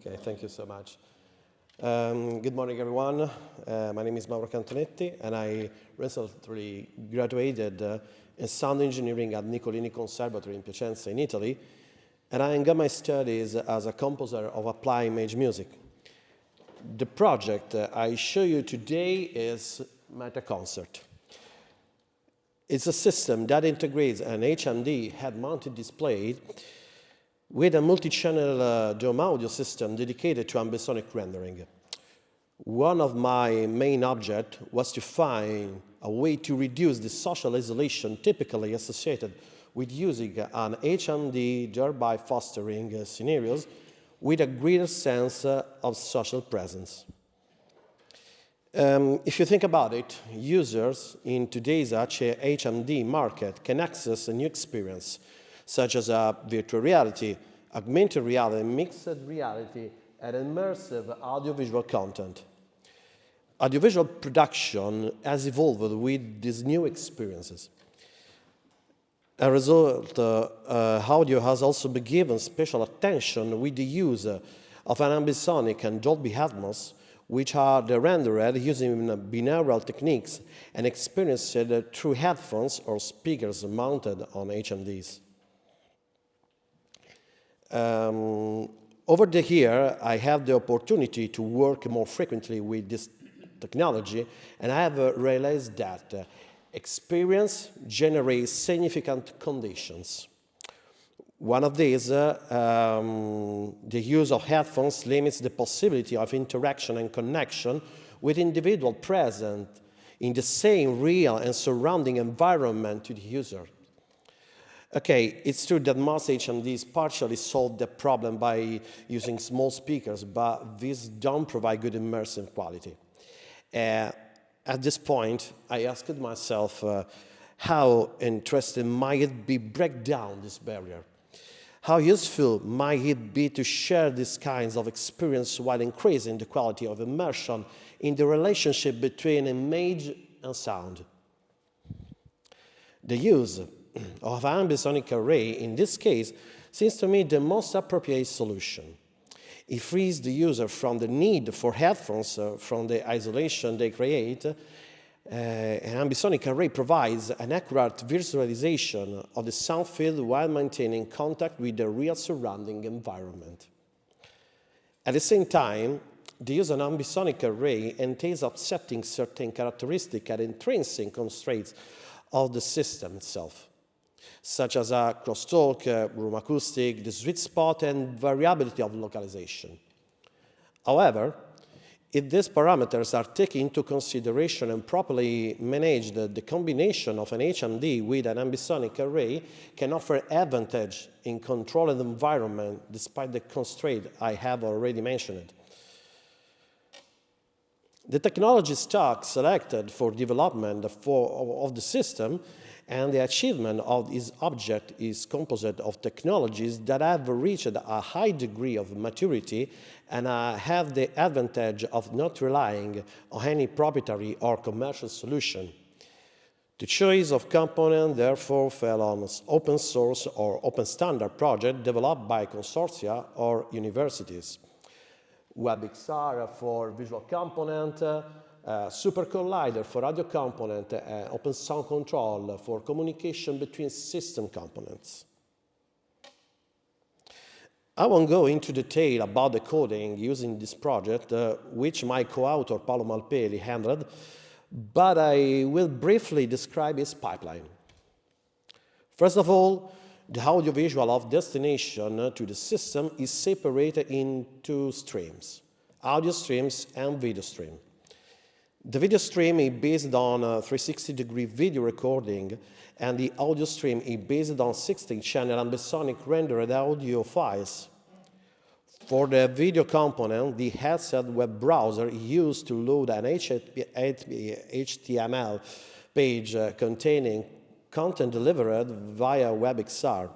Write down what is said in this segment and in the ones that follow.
Okay, thank you so much. Good morning, everyone. My name is Mauro Cantonetti, and I recently graduated in sound engineering at Nicolini Conservatory in Piacenza, in Italy, and I got my studies as a composer of applied image music. The project I show you today is MetaConcert. It's a system that integrates an HMD head-mounted display with a multi-channel dome audio system dedicated to ambisonic rendering. One of my main objects was to find a way to reduce the social isolation typically associated with using an HMD, thereby fostering scenarios with a greater sense of social presence. If you think about it, users in today's HMD market can access a new experience, such as virtual reality, augmented reality, mixed reality, and immersive audiovisual content. Audiovisual production has evolved with these new experiences. As a result, audio has also been given special attention with the use of an ambisonic and Dolby Atmos, which are rendered using binaural techniques and experienced through headphones or speakers mounted on HMDs. Over the year, I have the opportunity to work more frequently with this technology, and I have realized that experience generates significant conditions. One of these, the use of headphones limits the possibility of interaction and connection with individuals present in the same real and surrounding environment to the user. Okay, it's true that most HMDs partially solve the problem by using small speakers, but these don't provide good immersive quality. At this point, I asked myself, how interesting might it be to break down this barrier? How useful might it be to share these kinds of experience while increasing the quality of immersion in the relationship between image and sound? The use of an ambisonic array, in this case, seems to me the most appropriate solution. It frees the user from the need for headphones, from the isolation they create. An ambisonic array provides an accurate visualization of the sound field while maintaining contact with the real surrounding environment. At the same time, the use of an ambisonic array entails offsetting certain characteristics and intrinsic constraints of the system itself, such as crosstalk, room acoustic, the sweet spot, and variability of localization. However, if these parameters are taken into consideration and properly managed, the combination of an HMD with an ambisonic array can offer advantage in controlled environment despite the constraint I have already mentioned. The technology stack selected for development of the system and the achievement of this object is composite of technologies that have reached a high degree of maturity and have the advantage of not relying on any proprietary or commercial solution. The choice of component therefore fell on open source or open standard project developed by consortia or universities. WebXR for visual component, SuperCollider for audio component, Open Sound Control for communication between system components. I won't go into detail about the coding using this project, which my co-author Paolo Malpeli handled, but I will briefly describe its pipeline. First of all, the audiovisual of destination to the system is separated in two streams, audio streams and video stream. The video stream is based on a 360-degree video recording, and the audio stream is based on 16-channel ambisonic rendered audio files. For the video component, the headset web browser is used to load an HTML page containing content delivered via WebXR.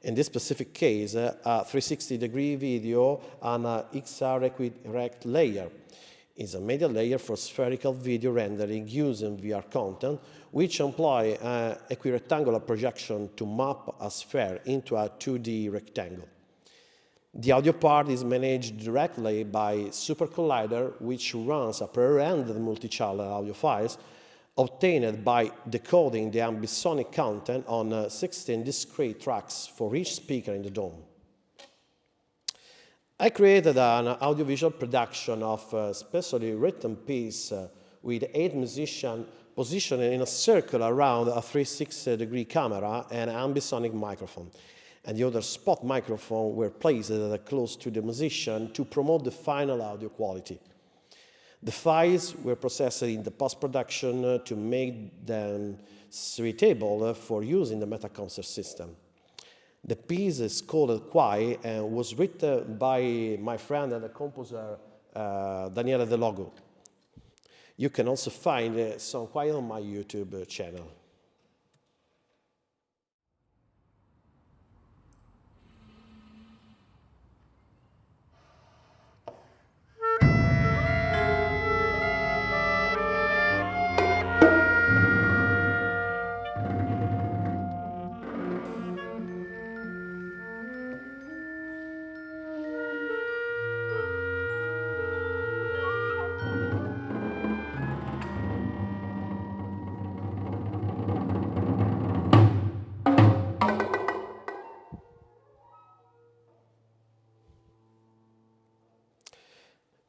In this specific case, a 360-degree video on a XR Equirect layer is a media layer for spherical video rendering using VR content, which employ an equirectangular projection to map a sphere into a 2D rectangle. The audio part is managed directly by SuperCollider, which runs a pre-rendered multi-channel audio files obtained by decoding the Ambisonic content on 16 discrete tracks for each speaker in the dome. I created an audiovisual production of a specially written piece with 8 musicians positioned in a circle around a 360-degree camera and an Ambisonic microphone. And the other spot microphone were placed close to the musician to promote the final audio quality. The files were processed in the post-production to make them suitable for use in the MetaConcert system. The piece is called Quai and was written by my friend and the composer Daniele De Logo. You can also find some Quai on my YouTube channel.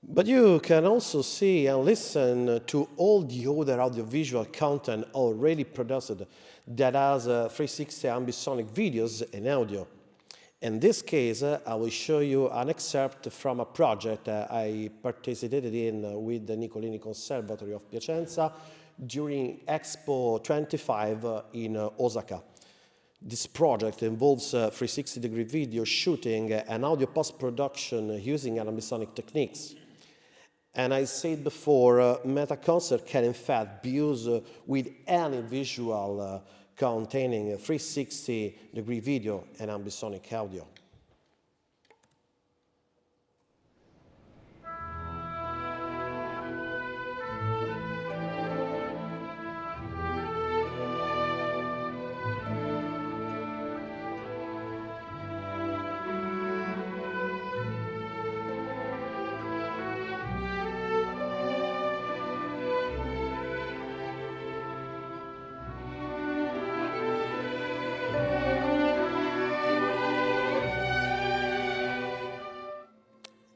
But you can also see and listen to all the other audiovisual content already produced that has 360 ambisonic videos and audio. In this case, I will show you an excerpt from a project I participated in with the Nicolini Conservatory of Piacenza during Expo 25 in Osaka. This project involves 360-degree video shooting and audio post-production using ambisonic techniques. And I said before, MetaConcert can in fact be used with any visual containing 360-degree video and ambisonic audio.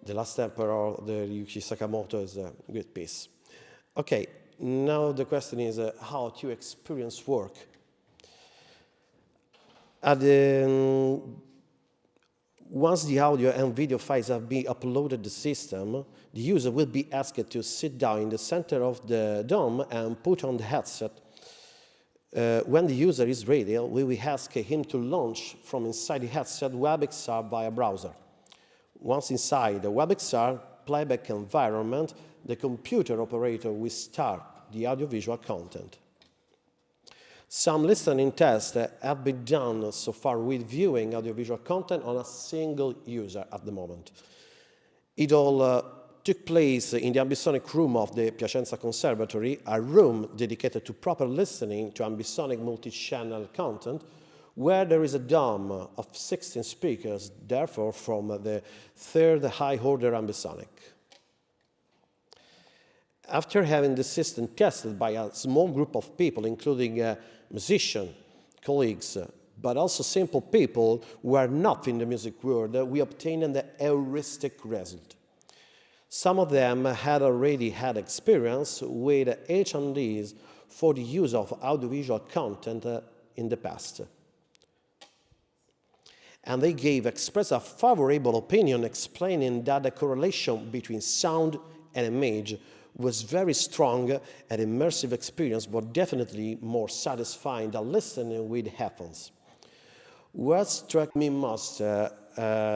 The Last Emperor, the Ryuichi Sakamoto, is a good piece. Okay, now the question is how to experience work. Once the audio and video files have been uploaded to the system, the user will be asked to sit down in the center of the dome and put on the headset. When the user is ready, we will ask him to launch from inside the headset WebXR via browser. Once inside the WebXR playback environment, the computer operator will start the audiovisual content. Some listening tests have been done so far with viewing audiovisual content on a single user at the moment. It all took place in the ambisonic room of the Piacenza Conservatory, a room dedicated to proper listening to ambisonic multi-channel content, where there is a dome of 16 speakers, therefore from the third high-order ambisonic. After having the system tested by a small group of people, including musicians, colleagues, but also simple people who are not in the music world, we obtained an heuristic result. Some of them had already had experience with HMDs for the use of audiovisual content in the past. And they gave express a favorable opinion explaining that the correlation between sound and image was very strong and immersive experience, but definitely more satisfying than listening with headphones. What struck me most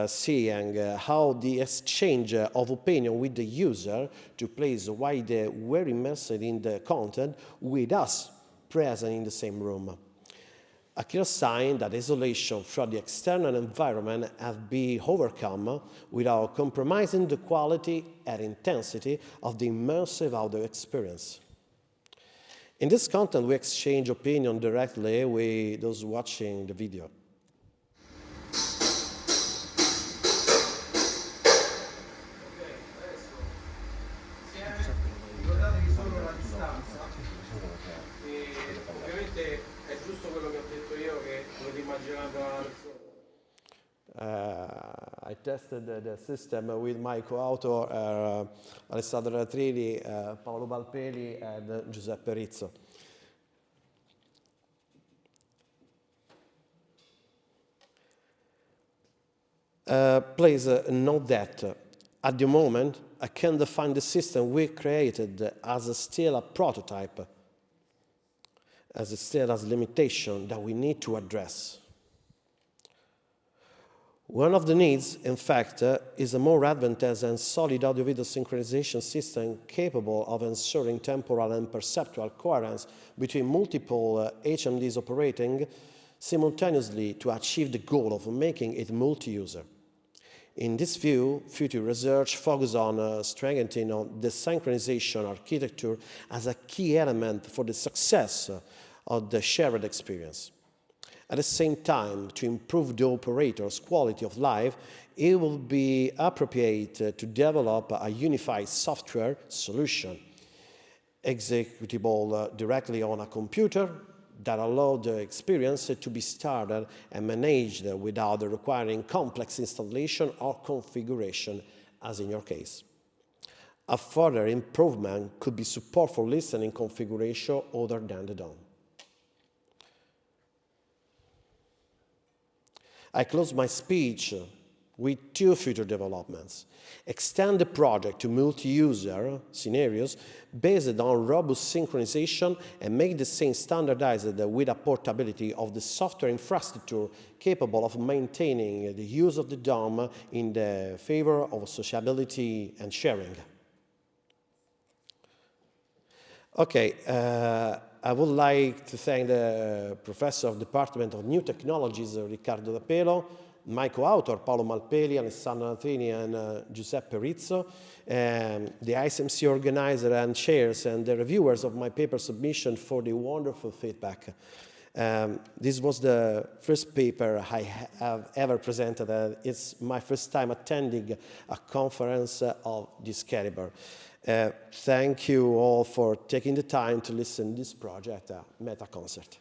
seeing how the exchange of opinion with the user took place while they were immersed in the content with us present in the same room. A clear sign that isolation from the external environment has been overcome without compromising the quality and intensity of the immersive audio experience. In this content, we exchange opinion directly with those watching the video. I tested the system with my co-author, Alessandro Anatrini, Paolo Malpeli, and Giuseppe Rizzo. Please note that at the moment, I can define the system we created as still a prototype, as still as limitation that we need to address. One of the needs, in fact, is a more advanced and solid audio-video synchronization system capable of ensuring temporal and perceptual coherence between multiple HMDs operating simultaneously to achieve the goal of making it multi-user. In this view, future research focuses on strengthening the synchronization architecture as a key element for the success of the shared experience. At the same time, to improve the operator's quality of life, it will be appropriate to develop a unified software solution executable directly on a computer that allow the experience to be started and managed without requiring complex installation or configuration, as in your case. A further improvement could be support for listening configuration other than the DOM. I close my speech with two future developments. Extend the project to multi-user scenarios based on robust synchronization and make the same standardized with a portability of the software infrastructure capable of maintaining the use of the DOM in the favor of sociability and sharing. Okay, I would like to thank the Professor of the Department of New Technologies, Riccardo D'Apelo, my co-author, Paolo Malpeli, Alessandro Anatrini, and Giuseppe Rizzo, the ICMC organizer and chairs and the reviewers of my paper submission for the wonderful feedback. This was the first paper I have ever presented. It's my first time attending a conference of this caliber. Thank you all for taking the time to listen to this project, MetaConcert.